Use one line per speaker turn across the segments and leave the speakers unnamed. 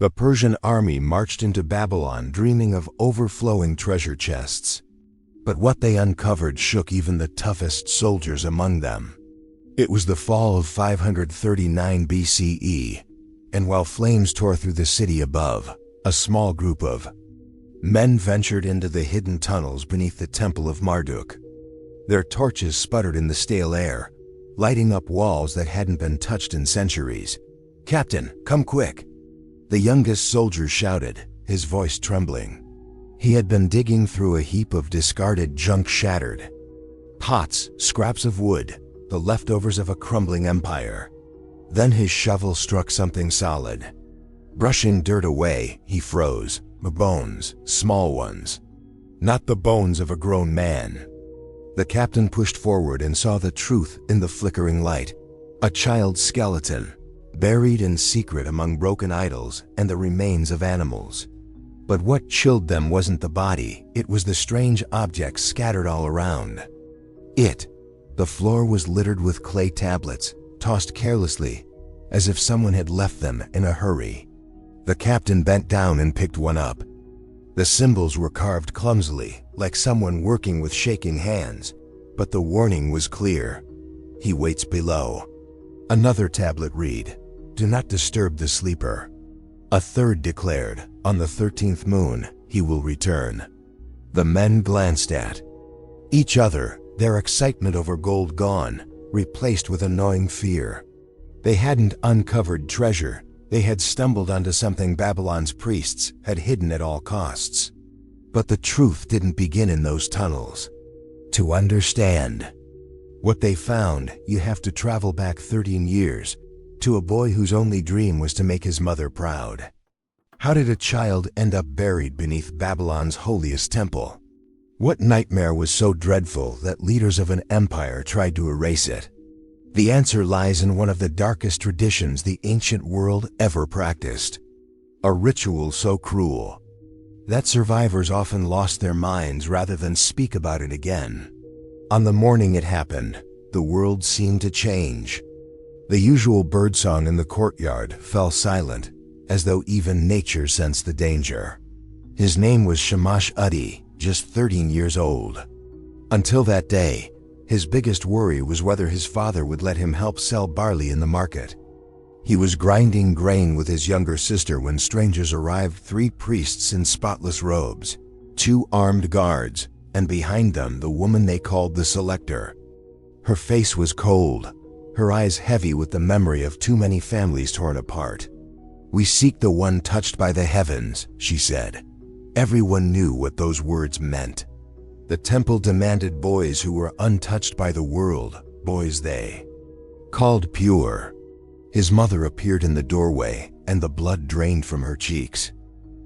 The Persian army marched into Babylon dreaming of overflowing treasure chests. But what they uncovered shook even the toughest soldiers among them. It was the fall of 539 BCE, and while flames tore through the city above, a small group of men ventured into the hidden tunnels beneath the Temple of Marduk. Their torches sputtered in the stale air, lighting up walls that hadn't been touched in centuries. "Captain, come quick!" The youngest soldier shouted, his voice trembling. He had been digging through a heap of discarded junk shattered pots, scraps of wood, the leftovers of a crumbling empire. Then his shovel struck something solid. Brushing dirt away, he froze. Bones, small ones. Not the bones of a grown man. The captain pushed forward and saw the truth in the flickering light. A child's skeleton, buried in secret among broken idols and the remains of animals. But what chilled them wasn't the body, it was the strange objects scattered all around. The floor was littered with clay tablets, tossed carelessly, as if someone had left them in a hurry. The captain bent down and picked one up. The symbols were carved clumsily, like someone working with shaking hands, but the warning was clear. He waits below. Another tablet read, "Do not disturb the sleeper." A third declared, "On the 13th moon, he will return." The men glanced at each other, their excitement over gold gone, replaced with a gnawing fear. They hadn't uncovered treasure. They had stumbled onto something Babylon's priests had hidden at all costs. But the truth didn't begin in those tunnels. To understand what they found, you have to travel back 13 years, to a boy whose only dream was to make his mother proud. How did a child end up buried beneath Babylon's holiest temple? What nightmare was so dreadful that leaders of an empire tried to erase it? The answer lies in one of the darkest traditions the ancient world ever practiced. A ritual so cruel that survivors often lost their minds rather than speak about it again. On the morning it happened, the world seemed to change. The usual birdsong in the courtyard fell silent, as though even nature sensed the danger. His name was Shamash-Uddi, just 13 years old. Until that day, his biggest worry was whether his father would let him help sell barley in the market. He was grinding grain with his younger sister when strangers arrived, 3 priests in spotless robes, 2 armed guards, and behind them the woman they called the Selector. Her face was cold, her eyes heavy with the memory of too many families torn apart. "We seek the one touched by the heavens," she said. Everyone knew what those words meant. The temple demanded boys who were untouched by the world, boys they called pure. His mother appeared in the doorway, and the blood drained from her cheeks.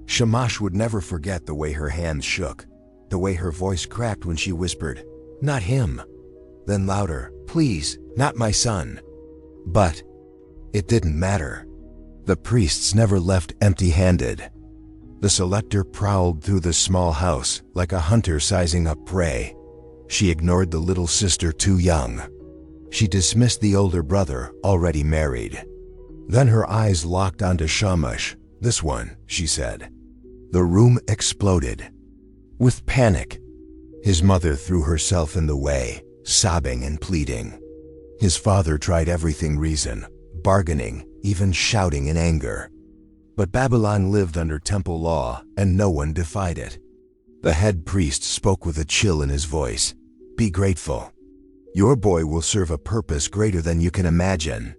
Shamash would never forget the way her hands shook, the way her voice cracked when she whispered, "Not him." Then louder, "Please, not my son." But it didn't matter. The priests never left empty-handed. The Selector prowled through the small house like a hunter sizing up prey. She ignored the little sister too young. She dismissed the older brother, already married. Then her eyes locked onto Shamash. "This one," she said. The room exploded. With panic, his mother threw herself in the way, sobbing and pleading. His father tried everything reason, bargaining, even shouting in anger. But Babylon lived under temple law, and no one defied it. The head priest spoke with a chill in his voice. "Be grateful. Your boy will serve a purpose greater than you can imagine."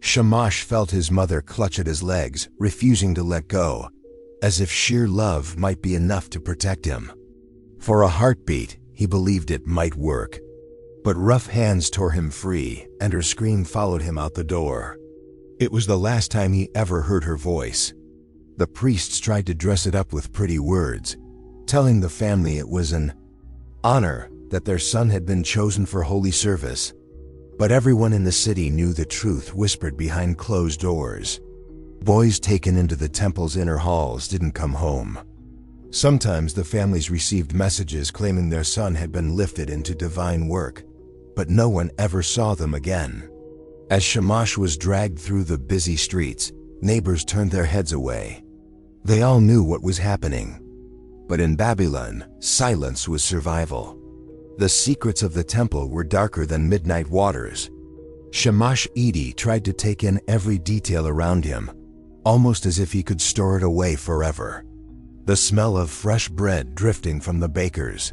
Shamash felt his mother clutch at his legs, refusing to let go, as if sheer love might be enough to protect him. For a heartbeat, he believed it might work. But rough hands tore him free, and her scream followed him out the door. It was the last time he ever heard her voice. The priests tried to dress it up with pretty words, telling the family it was an honor that their son had been chosen for holy service. But everyone in the city knew the truth whispered behind closed doors. Boys taken into the temple's inner halls didn't come home. Sometimes the families received messages claiming their son had been lifted into divine work, but no one ever saw them again. As Shamash was dragged through the busy streets, neighbors turned their heads away, They all knew what was happening. But in Babylon, silence was survival. The secrets of the temple were darker than midnight waters. Shamash-Edi tried to take in every detail around him, almost as if he could store it away forever. The smell of fresh bread drifting from the baker's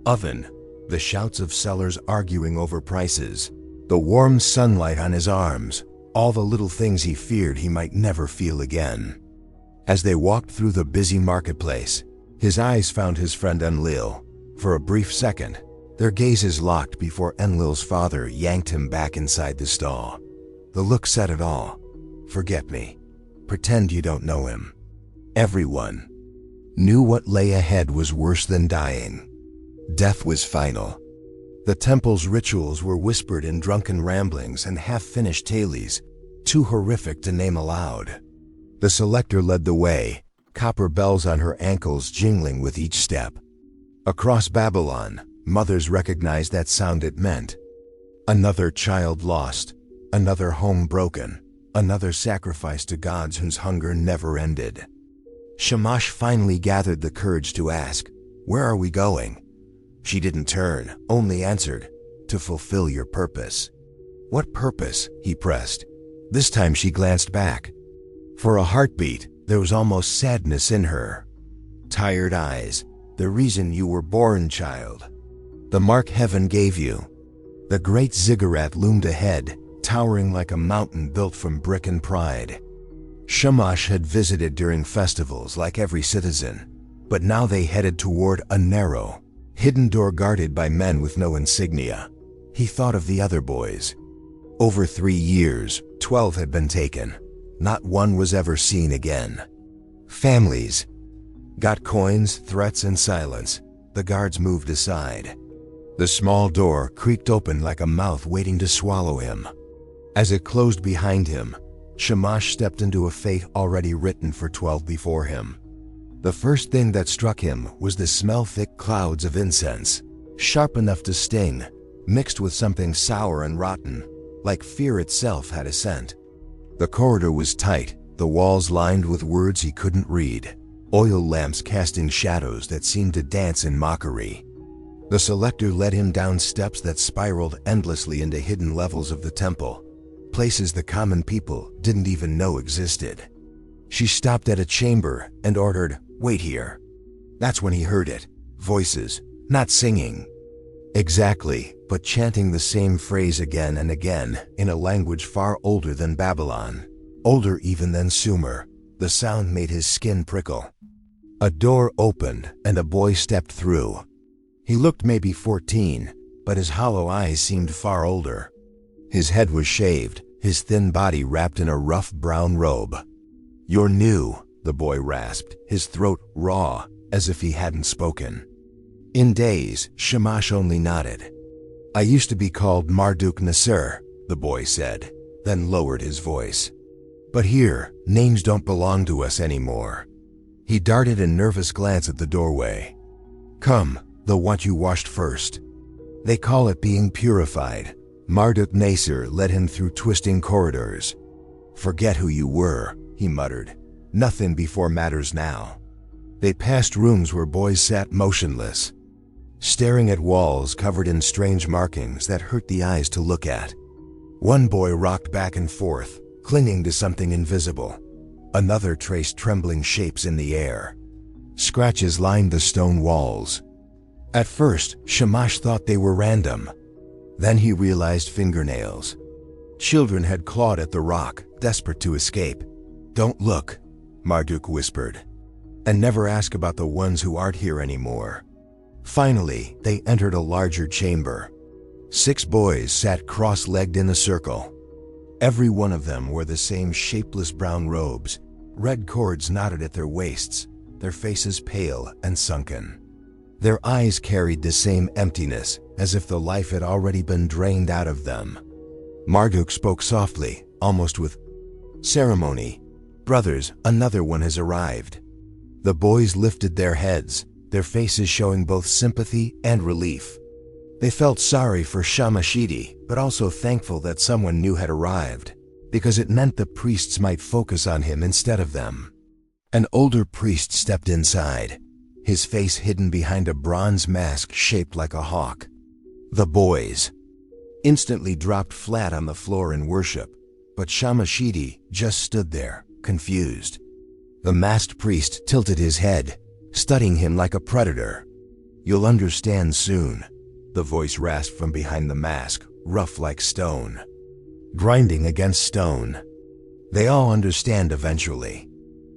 oven, the shouts of sellers arguing over prices, the warm sunlight on his arms, all the little things he feared he might never feel again. As they walked through the busy marketplace, his eyes found his friend Enlil. For a brief second, their gazes locked before Enlil's father yanked him back inside the stall. The look said it all. Forget me. Pretend you don't know him. Everyone knew what lay ahead was worse than dying. Death was final. The temple's rituals were whispered in drunken ramblings and half-finished tales, too horrific to name aloud. The selector led the way, copper bells on her ankles jingling with each step. Across Babylon, mothers recognized that sound it meant. Another child lost, another home broken, another sacrifice to gods whose hunger never ended. Shamash finally gathered the courage to ask, "Where are we going?" She didn't turn, only answered, "To fulfill your purpose." "What purpose?" he pressed. This time she glanced back. For a heartbeat, there was almost sadness in her. "Tired eyes, the reason you were born, child. The mark heaven gave you." The great ziggurat loomed ahead, towering like a mountain built from brick and pride. Shamash had visited during festivals like every citizen, but now they headed toward a narrow, hidden door guarded by men with no insignia. He thought of the other boys. Over 3 years, 12 had been taken. Not one was ever seen again. Families got coins, threats, and silence. The guards moved aside. The small door creaked open like a mouth waiting to swallow him. As it closed behind him, Shamash stepped into a fate already written for 12 before him. The first thing that struck him was the smell-thick clouds of incense, sharp enough to sting, mixed with something sour and rotten, like fear itself had a scent. The corridor was tight, the walls lined with words he couldn't read, oil lamps casting shadows that seemed to dance in mockery. The selector led him down steps that spiraled endlessly into hidden levels of the temple, places the common people didn't even know existed. She stopped at a chamber and ordered, "Wait here." That's when he heard it. Voices, not singing. Exactly, but chanting the same phrase again and again in a language far older than Babylon, older even than Sumer. The sound made his skin prickle. A door opened and a boy stepped through. He looked maybe 14, but his hollow eyes seemed far older. His head was shaved, his thin body wrapped in a rough brown robe. "You're new," the boy rasped, his throat raw, as if he hadn't spoken. In days, Shamash only nodded. "I used to be called Marduk Nasser," the boy said, then lowered his voice. "But here, names don't belong to us anymore." He darted a nervous glance at the doorway. "Come, they'll want you washed first. They call it being purified." Marduk Nasser led him through twisting corridors. "Forget who you were," he muttered. "Nothing before matters now." They passed rooms where boys sat motionless, staring at walls covered in strange markings that hurt the eyes to look at. One boy rocked back and forth, clinging to something invisible. Another traced trembling shapes in the air. Scratches lined the stone walls. At first, Shamash thought they were random. Then he realized fingernails. Children had clawed at the rock, desperate to escape. "Don't look," Marduk whispered. "And never ask about the ones who aren't here anymore." Finally, they entered a larger chamber. 6 boys sat cross-legged in a circle. Every one of them wore the same shapeless brown robes. Red cords knotted at their waists, their faces pale and sunken. Their eyes carried the same emptiness, as if the life had already been drained out of them. Marduk spoke softly, almost with ceremony. "Brothers, another one has arrived." The boys lifted their heads, their faces showing both sympathy and relief. They felt sorry for Shamash-Edi, but also thankful that someone new had arrived, because it meant the priests might focus on him instead of them. An older priest stepped inside, his face hidden behind a bronze mask shaped like a hawk. The boys instantly dropped flat on the floor in worship, but Shamashidi just stood there, confused. The masked priest tilted his head, studying him like a predator. "You'll understand soon," the voice rasped from behind the mask, rough like stone, grinding against stone. "They all understand eventually."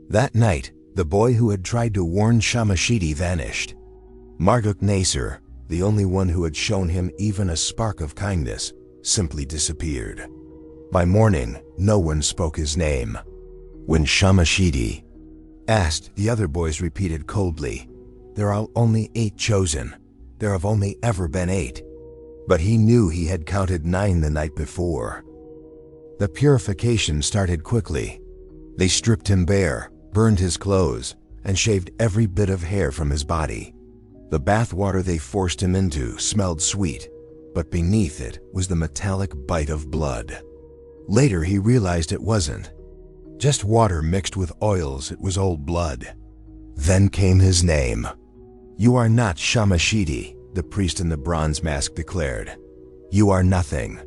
That night, the boy who had tried to warn Shamashidi vanished. Marduk Nasir, the only one who had shown him even a spark of kindness, simply disappeared. By morning, no one spoke his name. When Shamashidi asked, the other boys repeated coldly, "There are only 8 chosen. There have only ever been 8. But he knew he had counted 9 the night before. The purification started quickly. They stripped him bare, burned his clothes, and shaved every bit of hair from his body. The bath water they forced him into smelled sweet, but beneath it was the metallic bite of blood. Later he realized it wasn't just water mixed with oils, it was old blood. Then came his name. "You are not Shamashidi," the priest in the bronze mask declared. "You are nothing.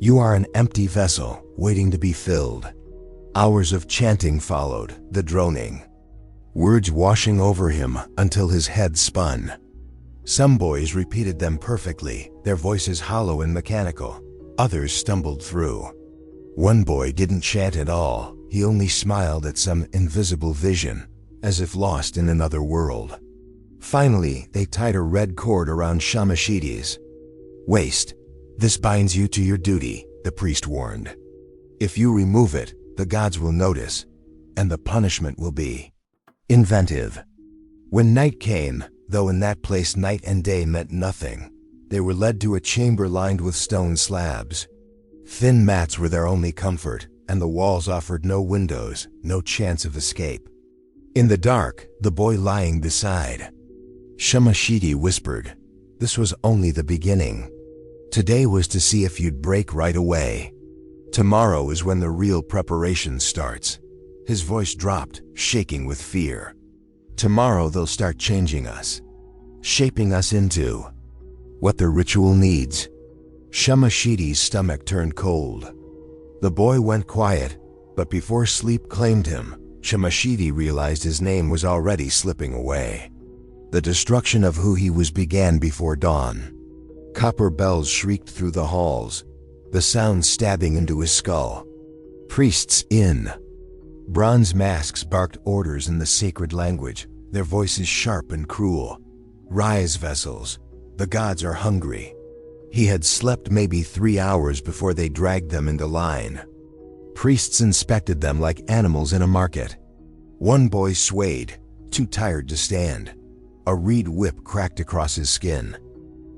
You are an empty vessel, waiting to be filled." Hours of chanting followed, the droning, words washing over him until his head spun. Some boys repeated them perfectly, their voices hollow and mechanical. Others stumbled through. One boy didn't chant at all, he only smiled at some invisible vision, as if lost in another world. Finally, they tied a red cord around Shamashidi's waist. "This binds you to your duty," the priest warned. "If you remove it, the gods will notice, and the punishment will be inventive." When night came, though in that place night and day meant nothing, they were led to a chamber lined with stone slabs. Thin mats were their only comfort, and the walls offered no windows, no chance of escape. In the dark, the boy lying beside Shamashidi whispered, "This was only the beginning. Today was to see if you'd break right away. Tomorrow is when the real preparation starts." His voice dropped, shaking with fear. "Tomorrow they'll start changing us, shaping us into what the ritual needs." Shamashidi's stomach turned cold. The boy went quiet, but before sleep claimed him, Shamashidi realized his name was already slipping away. The destruction of who he was began before dawn. Copper bells shrieked through the halls, the sound stabbing into his skull. Priests in bronze masks barked orders in the sacred language, their voices sharp and cruel. "Rise, vessels. The gods are hungry." He had slept maybe 3 hours before they dragged them into line. Priests inspected them like animals in a market. One boy swayed, too tired to stand. A reed whip cracked across his skin.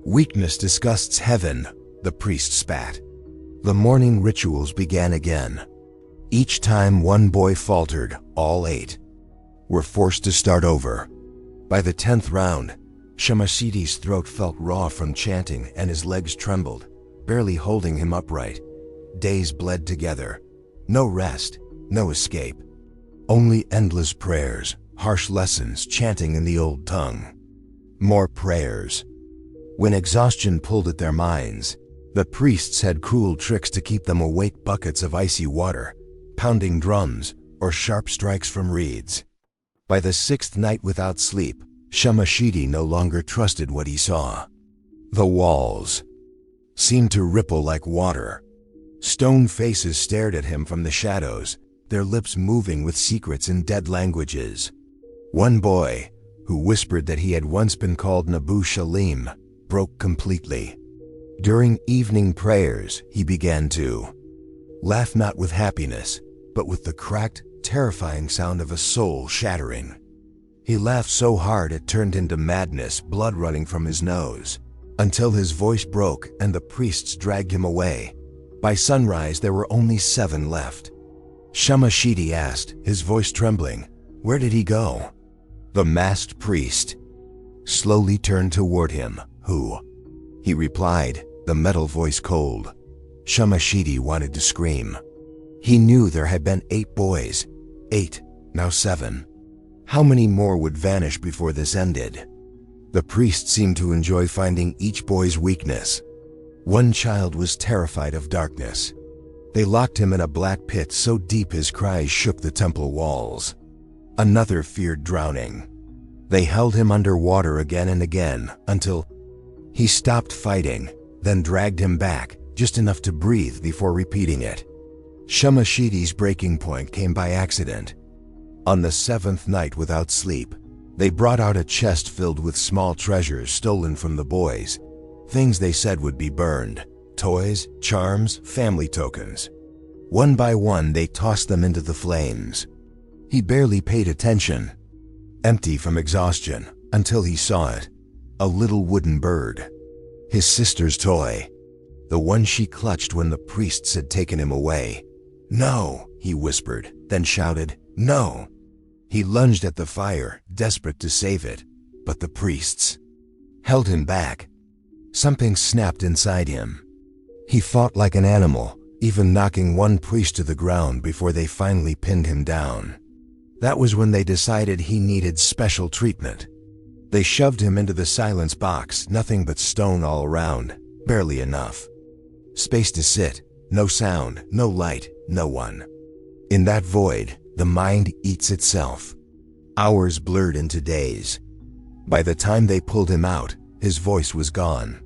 "Weakness disgusts heaven," the priest spat. The morning rituals began again. Each time one boy faltered, all 8 were forced to start over. By the 10th round, Shamashidi's throat felt raw from chanting and his legs trembled, barely holding him upright. Days bled together. No rest, no escape. Only endless prayers, harsh lessons chanting in the old tongue. More prayers. When exhaustion pulled at their minds, the priests had cruel tricks to keep them awake: buckets of icy water, pounding drums, or sharp strikes from reeds. By the 6th night without sleep, Shamashidi no longer trusted what he saw. The walls seemed to ripple like water. Stone faces stared at him from the shadows, their lips moving with secrets in dead languages. One boy, who whispered that he had once been called Nabu Shalim, broke completely. During evening prayers, he began to laugh, not with happiness, but with the cracked, terrifying sound of a soul shattering. He laughed so hard it turned into madness, blood running from his nose, until his voice broke and the priests dragged him away. By sunrise, there were only 7 left. Shamashidi asked, his voice trembling, "Where did he go?" The masked priest slowly turned toward him. "Who?" he replied, the metal voice cold. Shamashidi wanted to scream. He knew there had been 8 boys. 8, now 7. How many more would vanish before this ended? The priest seemed to enjoy finding each boy's weakness. One child was terrified of darkness. They locked him in a black pit so deep his cries shook the temple walls. Another feared drowning. They held him under water again and again until he stopped fighting, then dragged him back, just enough to breathe before repeating it. Shamashidi's breaking point came by accident. On the 7th night without sleep, they brought out a chest filled with small treasures stolen from the boys, things they said would be burned, toys, charms, family tokens. One by one they tossed them into the flames. He barely paid attention, empty from exhaustion, until he saw it. A little wooden bird. His sister's toy. The one she clutched when the priests had taken him away. "No," he whispered, then shouted, "No." He lunged at the fire, desperate to save it, but the priests held him back. Something snapped inside him. He fought like an animal, even knocking one priest to the ground before they finally pinned him down. That was when they decided he needed special treatment. They shoved him into the silence box, nothing but stone all around, barely enough. Space to sit, no sound, no light, no one. In that void, the mind eats itself. Hours blurred into days. By the time they pulled him out, his voice was gone.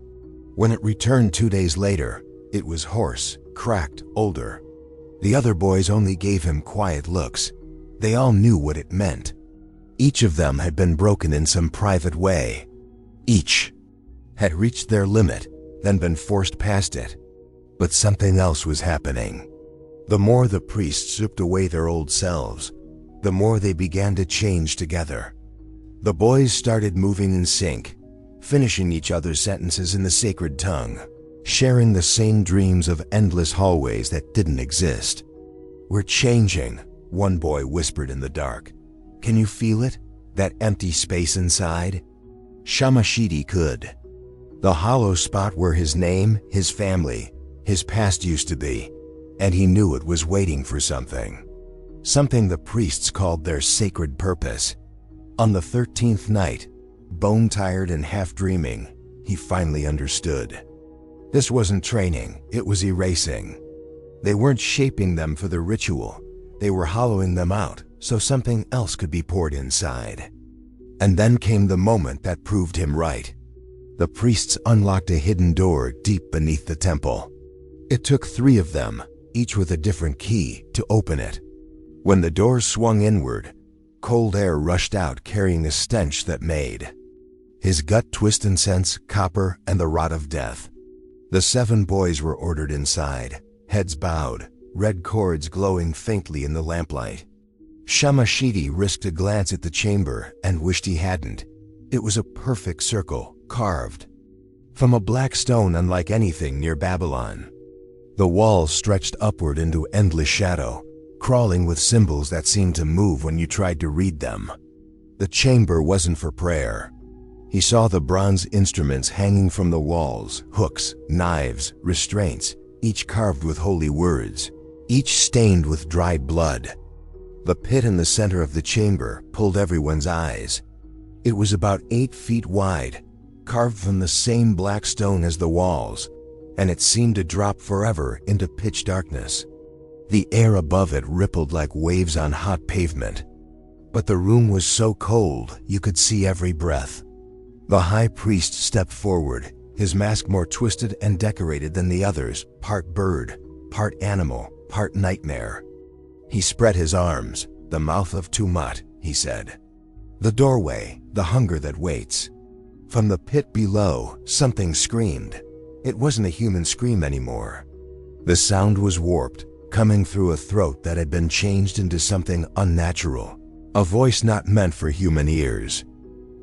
When it returned 2 days later, it was hoarse, cracked, older. The other boys only gave him quiet looks. They all knew what it meant. Each of them had been broken in some private way. Each had reached their limit, then been forced past it. But something else was happening. The more the priests stripped away their old selves, the more they began to change together. The boys started moving in sync, finishing each other's sentences in the sacred tongue, sharing the same dreams of endless hallways that didn't exist. "We're changing," one boy whispered in the dark. "Can you feel it? That empty space inside?" Shamashidi could. The hollow spot where his name, his family, his past used to be. And he knew it was waiting for something. Something the priests called their sacred purpose. On the 13th night, bone-tired and half-dreaming, he finally understood. This wasn't training, it was erasing. They weren't shaping them for the ritual, they were hollowing them out so something else could be poured inside. And then came the moment that proved him right. The priests unlocked a hidden door deep beneath the temple. It took 3 of them, each with a different key, to open it. When the door swung inward, cold air rushed out carrying a stench that made his gut twist and sense copper and the rot of death. The 7 boys were ordered inside, heads bowed, red cords glowing faintly in the lamplight. Shamashidi risked a glance at the chamber and wished he hadn't. It was a perfect circle, carved from a black stone unlike anything near Babylon. The walls stretched upward into endless shadow, crawling with symbols that seemed to move when you tried to read them. The chamber wasn't for prayer. He saw the bronze instruments hanging from the walls, hooks, knives, restraints, each carved with holy words, each stained with dried blood. The pit in the center of the chamber pulled everyone's eyes. It was about 8 feet wide, carved from the same black stone as the walls, and it seemed to drop forever into pitch darkness. The air above it rippled like waves on hot pavement. But the room was so cold you could see every breath. The high priest stepped forward, his mask more twisted and decorated than the others, part bird, part animal, part nightmare. He spread his arms, "The mouth of Tumat," he said. "The doorway, the hunger that waits." From the pit below, something screamed. It wasn't a human scream anymore. The sound was warped, coming through a throat that had been changed into something unnatural, a voice not meant for human ears.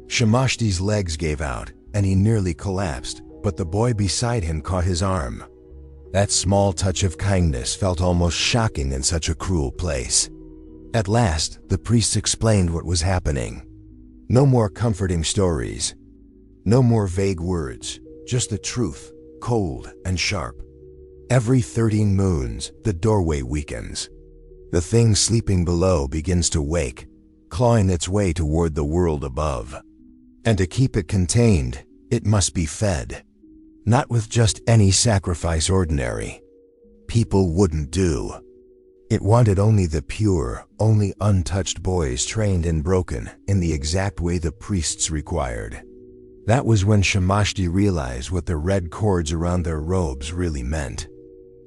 Shamashti's legs gave out, and he nearly collapsed, but the boy beside him caught his arm. That small touch of kindness felt almost shocking in such a cruel place. At last, the priests explained what was happening. No more comforting stories. No more vague words, just the truth, cold and sharp. Every 13 moons, the doorway weakens. The thing sleeping below begins to wake, clawing its way toward the world above. And to keep it contained, it must be fed. Not with just any sacrifice ordinary. People wouldn't do. It wanted only the pure, only untouched boys trained and broken in the exact way the priests required. That was when Shamash realized what the red cords around their robes really meant.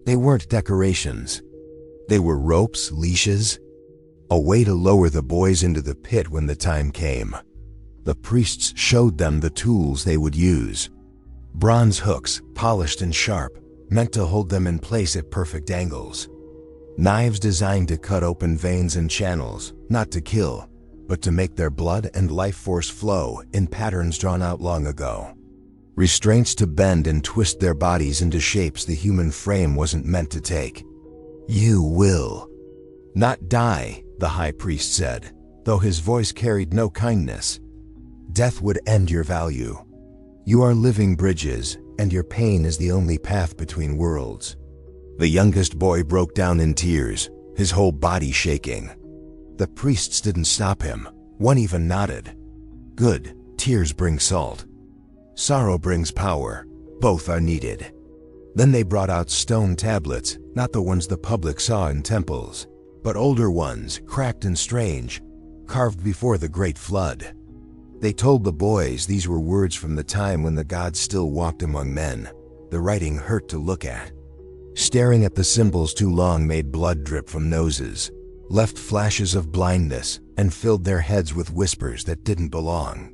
They weren't decorations. They were ropes, leashes, a way to lower the boys into the pit when the time came. The priests showed them the tools they would use. Bronze hooks, polished and sharp, meant to hold them in place at perfect angles. Knives designed to cut open veins and channels, not to kill, but to make their blood and life force flow in patterns drawn out long ago. Restraints to bend and twist their bodies into shapes the human frame wasn't meant to take. You will not die, the high priest said, though his voice carried no kindness. Death would end your value. You are living bridges, and your pain is the only path between worlds. The youngest boy broke down in tears, his whole body shaking. The priests didn't stop him. One even nodded. Good, tears bring salt. Sorrow brings power. Both are needed. Then they brought out stone tablets, not the ones the public saw in temples, but older ones, cracked and strange, carved before the Great Flood. They told the boys these were words from the time when the gods still walked among men. The writing hurt to look at. Staring at the symbols too long made blood drip from noses, left flashes of blindness, and filled their heads with whispers that didn't belong.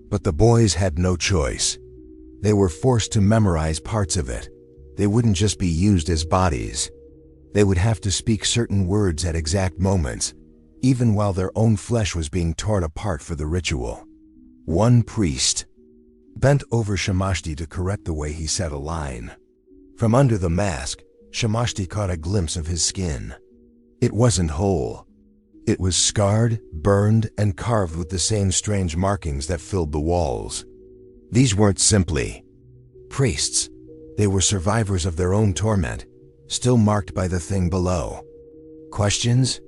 But the boys had no choice. They were forced to memorize parts of it. They wouldn't just be used as bodies. They would have to speak certain words at exact moments, even while their own flesh was being torn apart for the ritual. One priest bent over Shamash to correct the way he said a line. From under the mask, Shamash caught a glimpse of his skin. It wasn't whole. It was scarred, burned, and carved with the same strange markings that filled the walls. These weren't simply priests. They were survivors of their own torment, still marked by the thing below. Questions?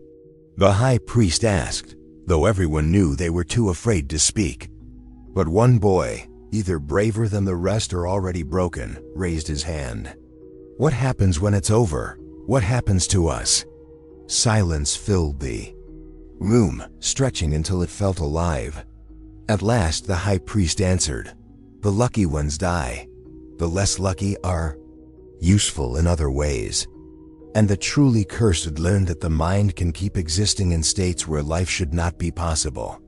The high priest asked, though everyone knew they were too afraid to speak. But one boy, either braver than the rest or already broken, raised his hand. What happens when it's over? What happens to us? Silence filled the room, stretching until it felt alive. At last the high priest answered, "The lucky ones die. The less lucky are useful in other ways." And the truly cursed learned that the mind can keep existing in states where life should not be possible.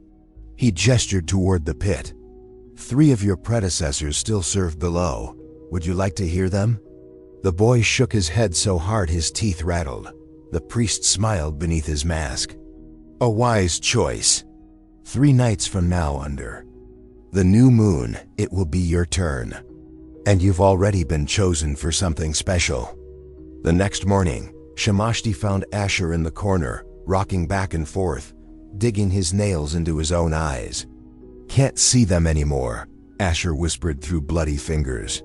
He gestured toward the pit. 3 of your predecessors still serve below. Would you like to hear them? The boy shook his head so hard his teeth rattled. The priest smiled beneath his mask. A wise choice. 3 nights from now under the new moon, it will be your turn. And you've already been chosen for something special. The next morning, Shamash found Asher in the corner, rocking back and forth, digging his nails into his own eyes. Can't see them anymore, Asher whispered through bloody fingers.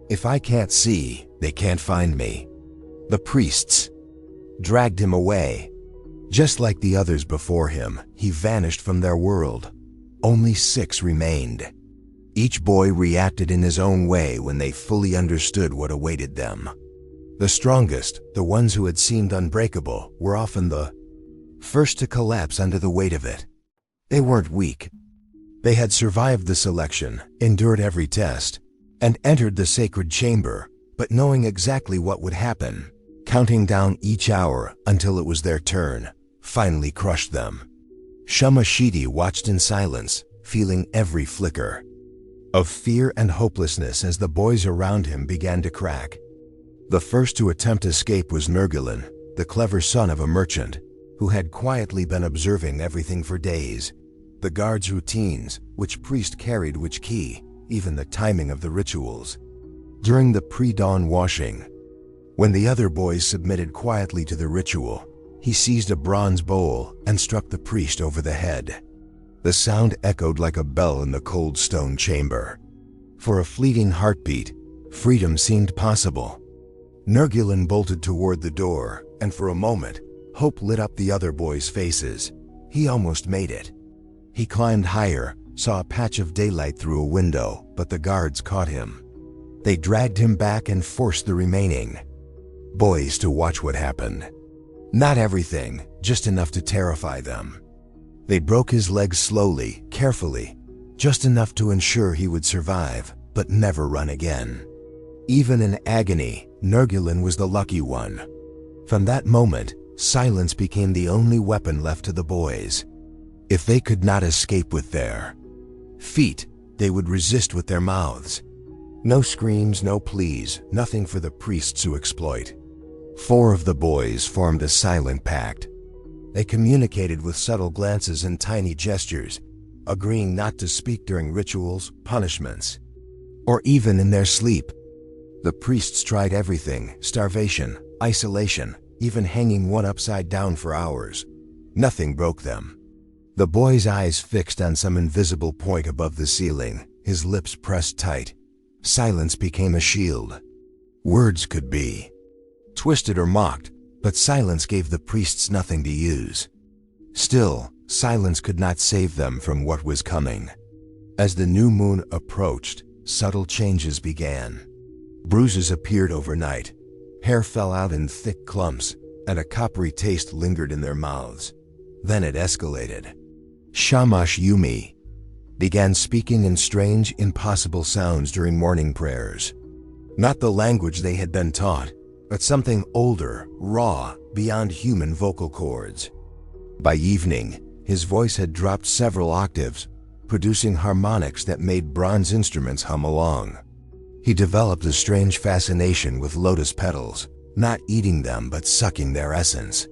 If I can't see, they can't find me. The priests dragged him away. Just like the others before him, he vanished from their world. Only 6 remained. Each boy reacted in his own way when they fully understood what awaited them. The strongest, the ones who had seemed unbreakable, were often the first to collapse under the weight of it. They weren't weak. They had survived the selection, endured every test, and entered the sacred chamber, but knowing exactly what would happen, counting down each hour until it was their turn, finally crushed them. Shamash watched in silence, feeling every flicker of fear and hopelessness as the boys around him began to crack. The first to attempt escape was Nergalin, the clever son of a merchant, who had quietly been observing everything for days. The guards' routines, which priest carried which key, even the timing of the rituals. During the pre-dawn washing, when the other boys submitted quietly to the ritual, he seized a bronze bowl and struck the priest over the head. The sound echoed like a bell in the cold stone chamber. For a fleeting heartbeat, freedom seemed possible. Nergalin bolted toward the door, and for a moment, hope lit up the other boys' faces. He almost made it. He climbed higher, saw a patch of daylight through a window, but the guards caught him. They dragged him back and forced the remaining boys to watch what happened. Not everything, just enough to terrify them. They broke his legs slowly, carefully, just enough to ensure he would survive, but never run again. Even in agony, Nergulin was the lucky one. From that moment, silence became the only weapon left to the boys. If they could not escape with their feet, they would resist with their mouths. No screams, no pleas, nothing for the priests to exploit. 4 of the boys formed a silent pact. They communicated with subtle glances and tiny gestures, agreeing not to speak during rituals, punishments, or even in their sleep. The priests tried everything: starvation, isolation, even hanging one upside down for hours. Nothing broke them. The boy's eyes fixed on some invisible point above the ceiling, his lips pressed tight. Silence became a shield. Words could be twisted or mocked, but silence gave the priests nothing to use. Still, silence could not save them from what was coming. As the new moon approached, subtle changes began. Bruises appeared overnight, hair fell out in thick clumps, and a coppery taste lingered in their mouths. Then it escalated. Shamash Yumi began speaking in strange, impossible sounds during morning prayers. Not the language they had been taught, but something older, raw, beyond human vocal cords. By evening, his voice had dropped several octaves, producing harmonics that made bronze instruments hum along. He developed a strange fascination with lotus petals, not eating them but sucking their essence.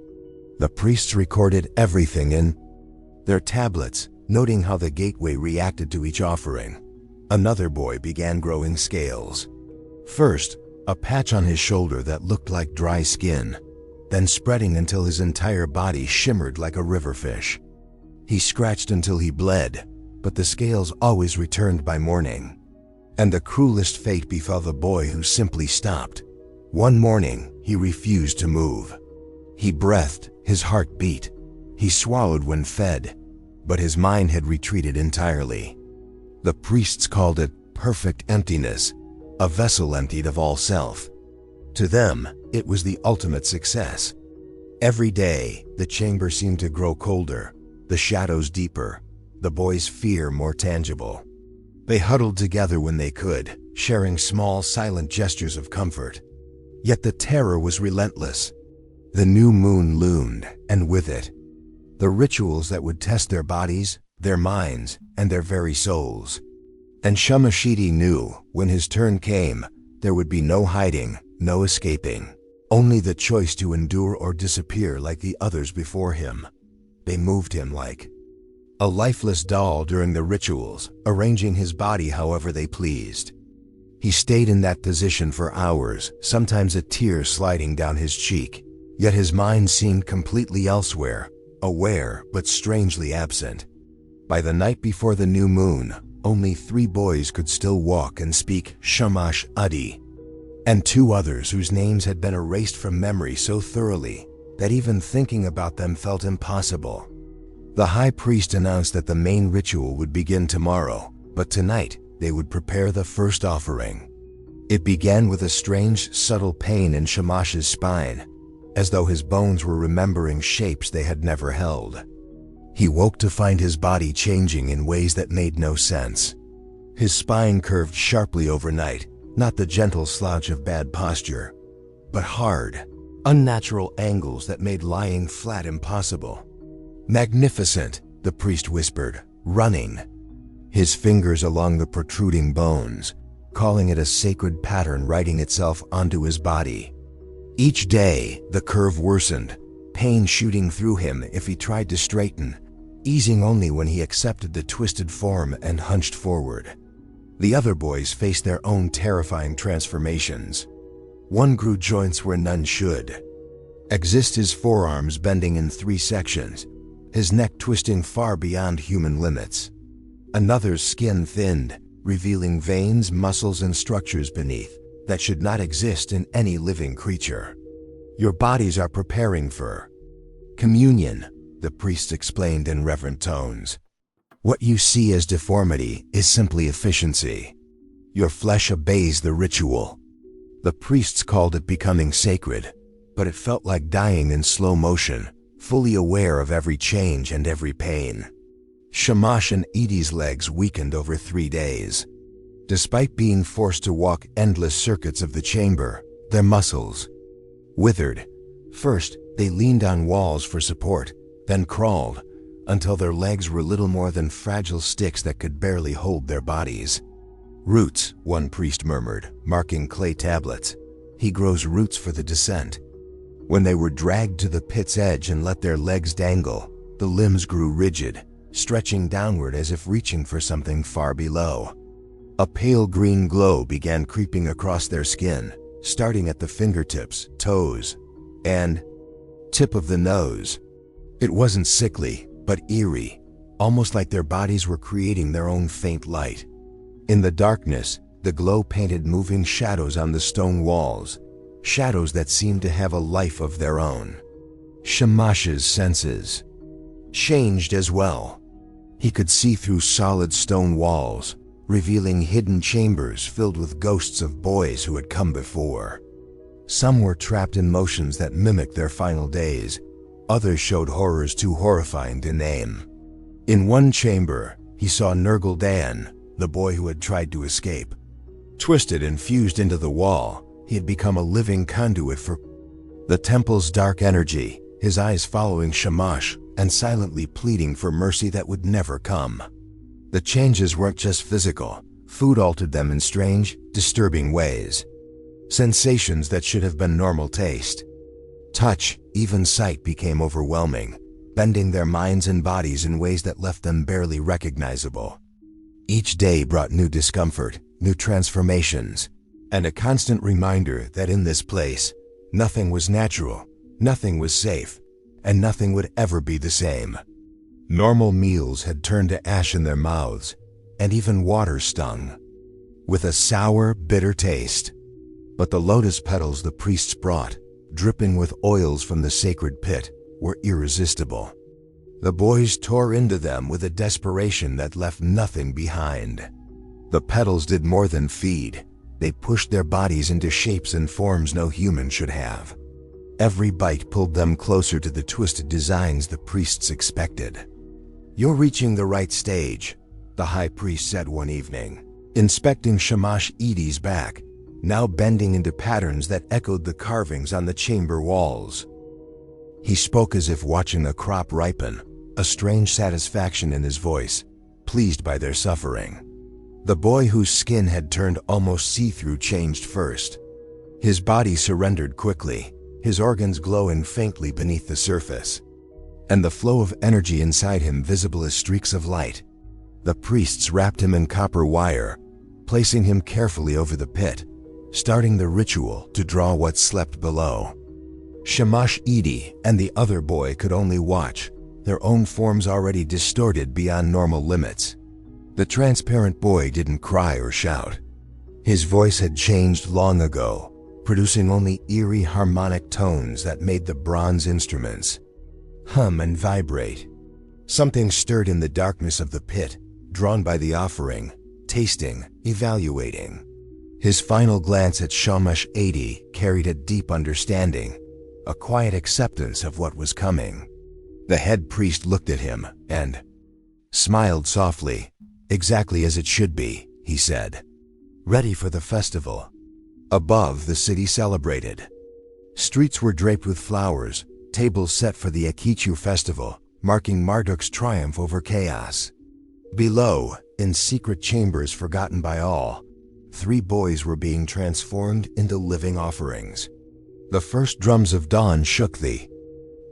The priests recorded everything in their tablets, noting how the gateway reacted to each offering. Another boy began growing scales. First, a patch on his shoulder that looked like dry skin, then spreading until his entire body shimmered like a river fish. He scratched until he bled, but the scales always returned by morning. And the cruelest fate befell the boy who simply stopped. One morning, he refused to move. He breathed, his heart beat. He swallowed when fed, but his mind had retreated entirely. The priests called it perfect emptiness, a vessel emptied of all self. To them, it was the ultimate success. Every day, the chamber seemed to grow colder, the shadows deeper, the boys' fear more tangible. They huddled together when they could, sharing small, silent gestures of comfort. Yet the terror was relentless. The new moon loomed, and with it, the rituals that would test their bodies, their minds, and their very souls. And Shamashidi knew, when his turn came, there would be no hiding, no escaping. Only the choice to endure or disappear like the others before him. They moved him like a lifeless doll during the rituals, arranging his body however they pleased. He stayed in that position for hours, sometimes a tear sliding down his cheek. Yet his mind seemed completely elsewhere, aware but strangely absent. By the night before the new moon, only 3 boys could still walk and speak Shamash Adi, and 2 others whose names had been erased from memory so thoroughly that even thinking about them felt impossible. The high priest announced that the main ritual would begin tomorrow, but tonight they would prepare the first offering. It began with a strange, subtle pain in Shamash's spine, as though his bones were remembering shapes they had never held. He woke to find his body changing in ways that made no sense. His spine curved sharply overnight, not the gentle slouch of bad posture, but hard, unnatural angles that made lying flat impossible. "Magnificent," the priest whispered, running his fingers along the protruding bones, calling it a sacred pattern writing itself onto his body. Each day, the curve worsened, pain shooting through him if he tried to straighten, easing only when he accepted the twisted form and hunched forward. The other boys faced their own terrifying transformations. One grew joints where none should exist, his forearms bending in 3 sections, his neck twisting far beyond human limits. Another's skin thinned, revealing veins, muscles, and structures beneath that should not exist in any living creature. Your bodies are preparing for communion, the priest explained in reverent tones. "What you see as deformity is simply efficiency. Your flesh obeys the ritual." The priests called it becoming sacred, but it felt like dying in slow motion, fully aware of every change and every pain. Shamash and Edie's legs weakened over 3 days. Despite being forced to walk endless circuits of the chamber, their muscles withered. First, they leaned on walls for support, then crawled, until their legs were little more than fragile sticks that could barely hold their bodies. "Roots," one priest murmured, marking clay tablets. "He grows roots for the descent." When they were dragged to the pit's edge and let their legs dangle, the limbs grew rigid, stretching downward as if reaching for something far below. A pale green glow began creeping across their skin, starting at the fingertips, toes, and tip of the nose. It wasn't sickly, but eerie, almost like their bodies were creating their own faint light. In the darkness, the glow painted moving shadows on the stone walls, shadows that seemed to have a life of their own. Shamash's senses changed as well. He could see through solid stone walls, revealing hidden chambers filled with ghosts of boys who had come before. Some were trapped in motions that mimicked their final days. Others showed horrors too horrifying to name. In one chamber, he saw Nurgle Dan, the boy who had tried to escape. Twisted and fused into the wall, he had become a living conduit for the temple's dark energy, his eyes following Shamash and silently pleading for mercy that would never come. The changes weren't just physical. Food altered them in strange, disturbing ways. Sensations that should have been normal taste. Touch, even sight, became overwhelming, bending their minds and bodies in ways that left them barely recognizable. Each day brought new discomfort, new transformations, and a constant reminder that in this place, nothing was natural, nothing was safe, and nothing would ever be the same. Normal meals had turned to ash in their mouths, and even water stung, with a sour, bitter taste. But the lotus petals the priests brought, dripping with oils from the sacred pit, were irresistible. The boys tore into them with a desperation that left nothing behind. The petals did more than feed. They pushed their bodies into shapes and forms no human should have. Every bite pulled them closer to the twisted designs the priests expected. "You're reaching the right stage," the high priest said one evening, inspecting Shamash Edie's back, now bending into patterns that echoed the carvings on the chamber walls. He spoke as if watching a crop ripen, a strange satisfaction in his voice, pleased by their suffering. The boy whose skin had turned almost see-through changed first. His body surrendered quickly, his organs glowing faintly beneath the surface, and the flow of energy inside him visible as streaks of light. The priests wrapped him in copper wire, placing him carefully over the pit, starting the ritual to draw what slept below. Shamash Edie and the other boy could only watch, their own forms already distorted beyond normal limits. The transparent boy didn't cry or shout. His voice had changed long ago, producing only eerie harmonic tones that made the bronze instruments hum and vibrate. Something stirred in the darkness of the pit, drawn by the offering, tasting, evaluating. His final glance at Shamash Edie carried a deep understanding, a quiet acceptance of what was coming. The head priest looked at him and smiled softly. "Exactly as it should be," he said. "Ready for the festival." Above, the city celebrated. Streets were draped with flowers, tables set for the Akichu festival, marking Marduk's triumph over chaos. Below, in secret chambers forgotten by all, 3 boys were being transformed into living offerings. The first drums of dawn shook the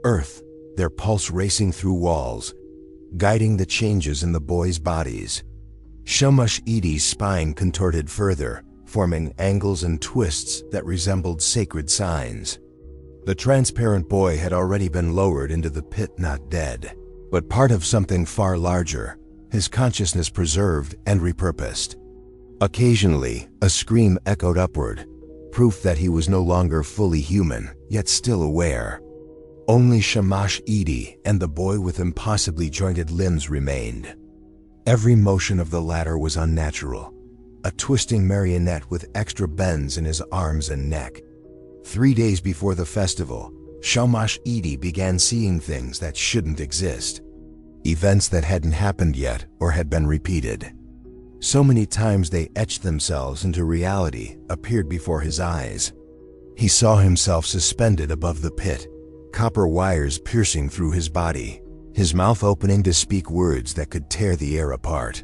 earth, their pulse racing through walls, guiding the changes in the boys' bodies. Shamash Edie's spine contorted further, forming angles and twists that resembled sacred signs. The transparent boy had already been lowered into the pit, not dead, but part of something far larger, his consciousness preserved and repurposed. Occasionally, a scream echoed upward, proof that he was no longer fully human, yet still aware. Only Shamash Edi and the boy with impossibly jointed limbs remained. Every motion of the latter was unnatural, a twisting marionette with extra bends in his arms and neck. 3 days before the festival, Shamash Edi began seeing things that shouldn't exist. Events that hadn't happened yet or had been repeated. So many times they etched themselves into reality appeared before his eyes. He saw himself suspended above the pit, copper wires piercing through his body, his mouth opening to speak words that could tear the air apart.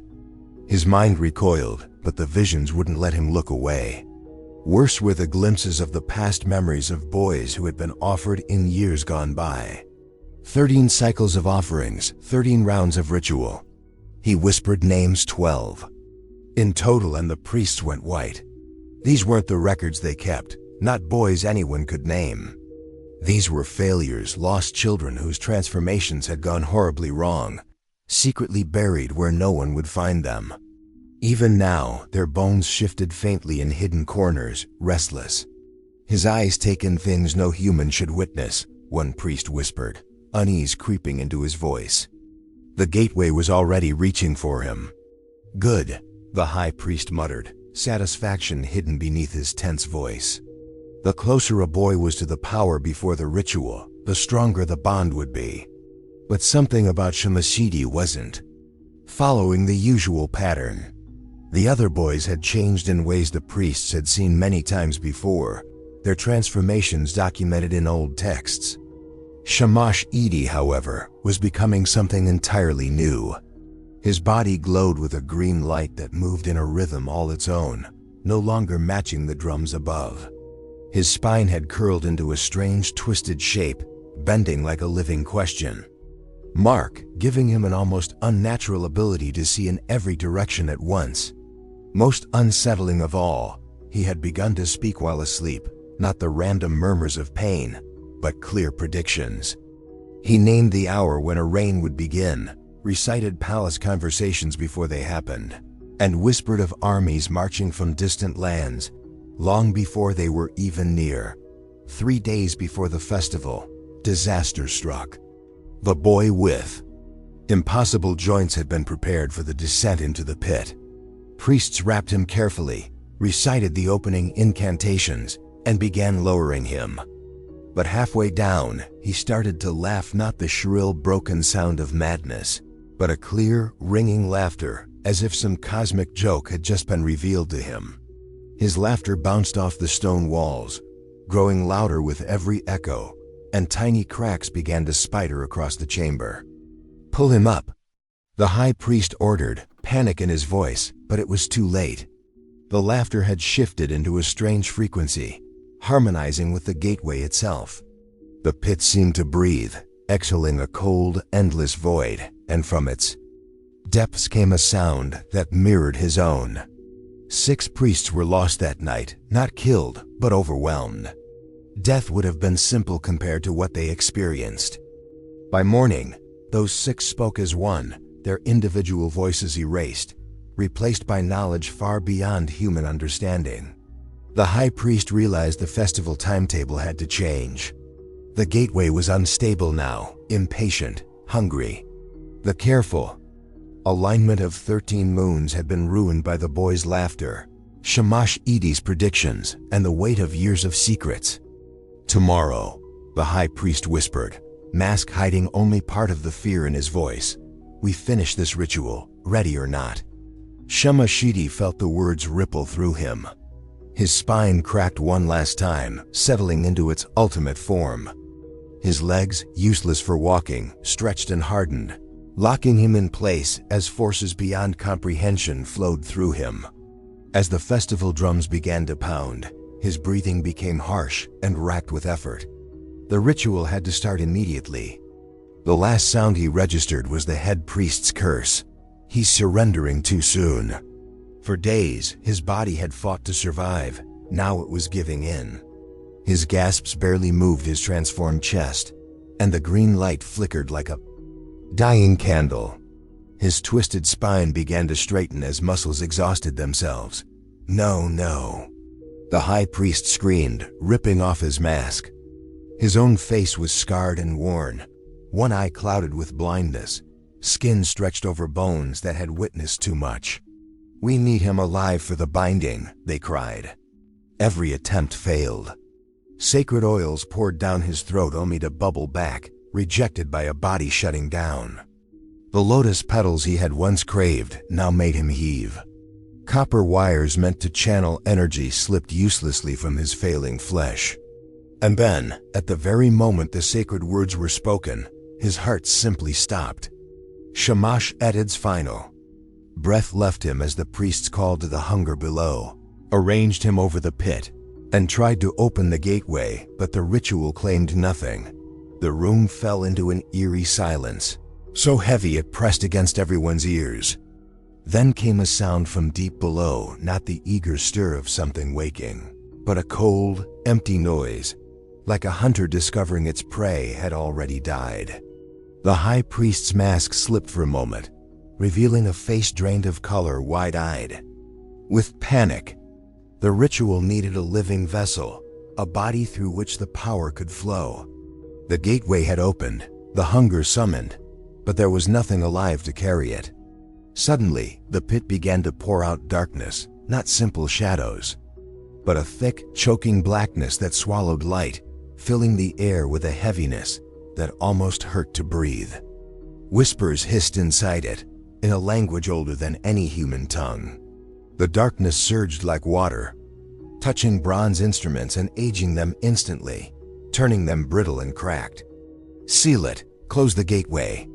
His mind recoiled, but the visions wouldn't let him look away. Worse were the glimpses of the past memories of boys who had been offered in years gone by. 13 cycles of offerings, 13 rounds of ritual. He whispered names 12. In total, and the priests went white. These weren't the records they kept, not boys anyone could name. These were failures, lost children whose transformations had gone horribly wrong, secretly buried where no one would find them. Even now, their bones shifted faintly in hidden corners, restless. His eyes take in things no human should witness, one priest whispered, unease creeping into his voice. The gateway was already reaching for him. Good, the high priest muttered, satisfaction hidden beneath his tense voice. The closer a boy was to the power before the ritual, the stronger the bond would be. But something about Shamash Edi wasn't following the usual pattern. The other boys had changed in ways the priests had seen many times before, their transformations documented in old texts. Shamash Edi, however, was becoming something entirely new. His body glowed with a green light that moved in a rhythm all its own, no longer matching the drums above. His spine had curled into a strange twisted shape, bending like a living question. Mark, giving him an almost unnatural ability to see in every direction at once. Most unsettling of all, he had begun to speak while asleep, not the random murmurs of pain, but clear predictions. He named the hour when a reign would begin, recited palace conversations before they happened, and whispered of armies marching from distant lands, long before they were even near. 3 days before the festival, disaster struck. The boy with impossible joints had been prepared for the descent into the pit. Priests wrapped him carefully, recited the opening incantations, and began lowering him. But halfway down, he started to laugh, not the shrill, broken sound of madness, but a clear, ringing laughter, as if some cosmic joke had just been revealed to him. His laughter bounced off the stone walls, growing louder with every echo, and tiny cracks began to spider across the chamber. "Pull him up," the high priest ordered, panic in his voice, but it was too late. The laughter had shifted into a strange frequency, harmonizing with the gateway itself. The pit seemed to breathe, exhaling a cold, endless void, and from its depths came a sound that mirrored his own. 6 priests were lost that night, not killed, but overwhelmed. Death would have been simple compared to what they experienced. By morning, those 6 spoke as one, their individual voices erased, replaced by knowledge far beyond human understanding. The high priest realized the festival timetable had to change. The gateway was unstable now, impatient, hungry. The careful alignment of 13 moons had been ruined by the boy's laughter, Shamash Edi's predictions, and the weight of years of secrets. "Tomorrow," the high priest whispered, mask hiding only part of the fear in his voice, "we finish this ritual, ready or not." Shamash Edi felt the words ripple through him. His spine cracked one last time, settling into its ultimate form. His legs, useless for walking, stretched and hardened, locking him in place as forces beyond comprehension flowed through him. As the festival drums began to pound, his breathing became harsh and racked with effort. The ritual had to start immediately. The last sound he registered was the head priest's curse. He's surrendering too soon. For days, his body had fought to survive. Now it was giving in. His gasps barely moved his transformed chest, and the green light flickered like a dying candle. His twisted spine began to straighten as muscles exhausted themselves. "No, no," the high priest screamed, ripping off his mask. His own face was scarred and worn, one eye clouded with blindness, skin stretched over bones that had witnessed too much. "We need him alive for the binding," they cried. Every attempt failed. Sacred oils poured down his throat only to bubble back, rejected by a body shutting down. The lotus petals he had once craved now made him heave. Copper wires meant to channel energy slipped uselessly from his failing flesh. And then, at the very moment the sacred words were spoken, his heart simply stopped. Shamash Edid's final. Breath left him as the priests called to the hunger below, arranged him over the pit, and tried to open the gateway, but the ritual claimed nothing. The room fell into an eerie silence, so heavy it pressed against everyone's ears. Then came a sound from deep below, not the eager stir of something waking, but a cold, empty noise, like a hunter discovering its prey had already died. The high priest's mask slipped for a moment, revealing a face drained of color, wide-eyed. With panic, the ritual needed a living vessel, a body through which the power could flow. The gateway had opened, the hunger summoned, but there was nothing alive to carry it. Suddenly, the pit began to pour out darkness, not simple shadows, but a thick, choking blackness that swallowed light, filling the air with a heaviness that almost hurt to breathe. Whispers hissed inside it, in a language older than any human tongue. The darkness surged like water, touching bronze instruments and aging them instantly, turning them brittle and cracked. "Seal it, close the gateway,"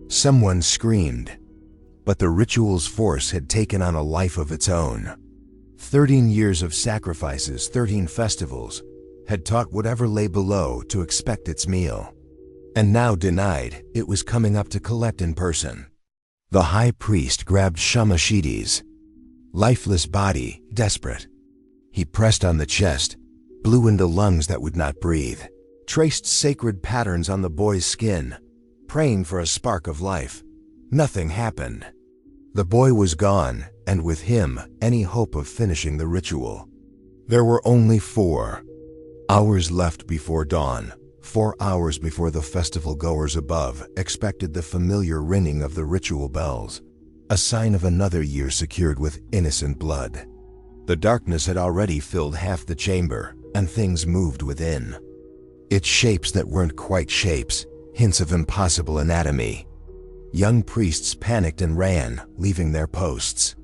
someone screamed. But the ritual's force had taken on a life of its own. 13 years of sacrifices, 13 festivals, had taught whatever lay below to expect its meal. And now denied, it was coming up to collect in person. The high priest grabbed Shamashidi's lifeless body, desperate. He pressed on the chest, blew into lungs that would not breathe, traced sacred patterns on the boy's skin, praying for a spark of life. Nothing happened. The boy was gone, and with him, any hope of finishing the ritual. There were only 4 hours left before dawn, 4 hours before the festival goers above expected the familiar ringing of the ritual bells, a sign of another year secured with innocent blood. The darkness had already filled half the chamber, and things moved within. Its shapes that weren't quite shapes, hints of impossible anatomy. Young priests panicked and ran, leaving their posts.